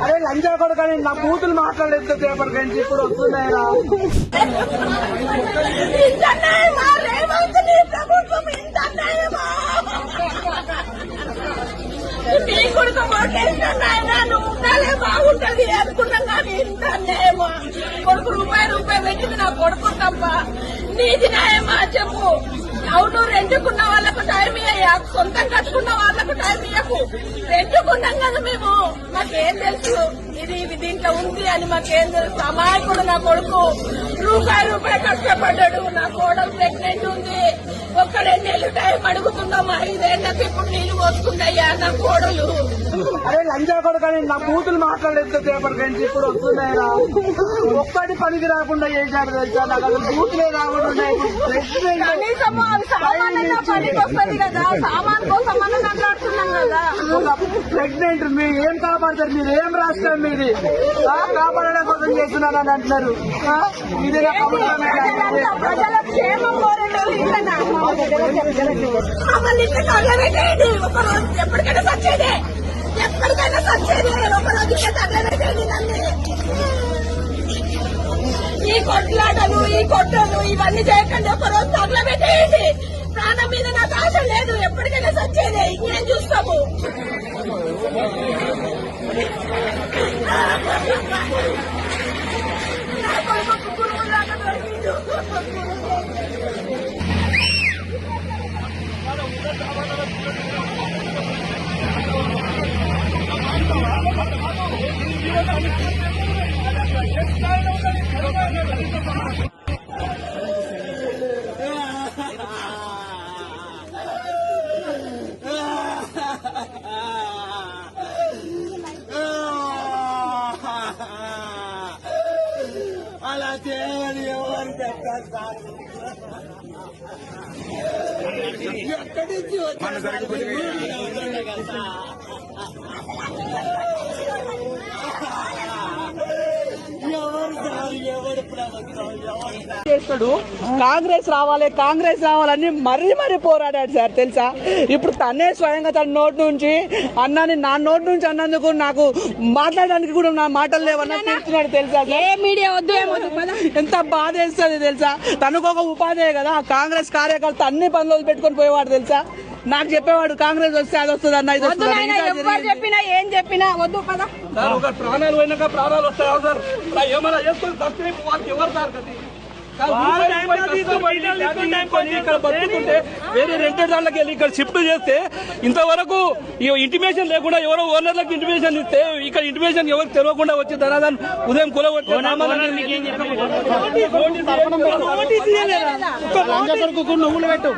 అరే లంచా కూడా కానీ నా కూతురు మాట్లాడేది పేపర్ కంచి ఇప్పుడు వస్తున్నాయిరా. నీ కొడుకు ఓటేసినా నువ్వు ఉండాలే బాగుంటది అనుకున్నాం కానీ ఇంత అన్యాయమా? కొడుకు రూపాయి పెట్టింది నా కొడుకు తప్ప నీది న్యాయమా చెప్పు? అవును రెండుకున్న వాళ్ళకు టైం ఇయ్యా, సొంతం కట్టుకున్న వాళ్ళకు టైం ఇయ్యకు. రెండుకున్నాం కదా మేము, మాకేం తెలుసు ఇది దీంట్లో ఉంది అని మాకేం తెలుసు? అమాయకుడు నా కొడుకు రూపాయి కష్టపడ్డాడు. నా కోడలు ప్రెగ్నెంట్ ఉంది, ఒక్క 2 నెలలు టైం అడుగుతున్నాం. 5 ఏళ్ళకి ఇప్పుడు నీళ్లు పోసుకుంటాయా నా కోడలు? అరే లంచా కూడా కానీ నా కూతురు మాట్లాడేది పేపర్ కంచి ఇప్పుడు వస్తున్నాయిరా. ఒక్కటి పనికి రాకుండా చేశాడు తెలుసా, నాకు అసలు కూతురే రాకుండా కనీసం సామాన్యంగా పనికి వస్తుంది కదా, సామాన్ కోసం మనం మాట్లాడుతున్నాం కదా. ప్రెగ్నెంట్ మీరు ఏం కాపాడతారు? మీరు ఏం రాష్ట్రం మీది? కాపాడడం కోసం చేస్తున్నారని అంటున్నారు. ఇదే ప్రజల క్షేమం కోరేటోళ్ళు ఇట్లా మమ్మల్ని ఇట్లా తగలబెట్టేది. ఒకరోజు ఎప్పటికైనా సచ్చేదే, ఎప్పటికైనా సచ్చేదే. ఒకరోజు తగలబెట్టేది నన్ను. ఈ కొట్లాటలు ఈ కొట్టలు ఇవన్నీ చేయకండి, ఒకరోజు తగలబెట్టేయండి. ప్రాణం మీద నాకు ఆశ లేదు, ఎప్పటికైనా సచ్చేదే. ఇంకేం చూస్తాము? నా కొడుకు పురుగులాగా దొరికిండు. అలా చేయని ఎవరు చెప్పారు? ఎక్కడి నుంచి చేస్తాడు. కాంగ్రెస్ రావాలని మరీ పోరాడాడు సార్ తెలుసా. ఇప్పుడు తనే స్వయంగా తన నోటి నుంచి అన్నాని నా నోటి నుంచి అన్నందుకు నాకు మాట్లాడడానికి కూడా నా మాటలు లేవన్నా చెప్తున్నాడు తెలుసా. మీడియా వద్దు ఎంత బాధ వేస్తుంది తెలుసా. తనకు ఒక ఉపాధే కదా, కాంగ్రెస్ కార్యకర్త అన్ని పనులు పెట్టుకొని పోయేవాడు తెలుసా. నాకు చెప్పేవాడు కాంగ్రెస్ వస్తే అది వస్తుంది అన్న, ఇది వస్తుంది. చెప్పినా ఏం చెప్పినా వద్దు పద. ఒక ప్రాణాలు పోయినాక ప్రాణాలు వస్తాయి సార్. ఏమైనా చేసుకొని వాళ్ళకి ఎవరు సార్ ఇక్కడ బతుకుంటే వేరే రెంటెడ్ దాంట్లోకి వెళ్ళి ఇక్కడ షిఫ్ట్ చేస్తే ఇంతవరకు ఇంటిమేషన్ లేకుండా ఎవరో ఓనర్లకు ఇంటిమేషన్ ఇస్తే ఇక్కడ ఇంటిమేషన్ ఎవరికి తెలియకుండా వచ్చి ధనాదాన్ని ఉదయం కూలగొట్టే నువ్వులు పెట్టు.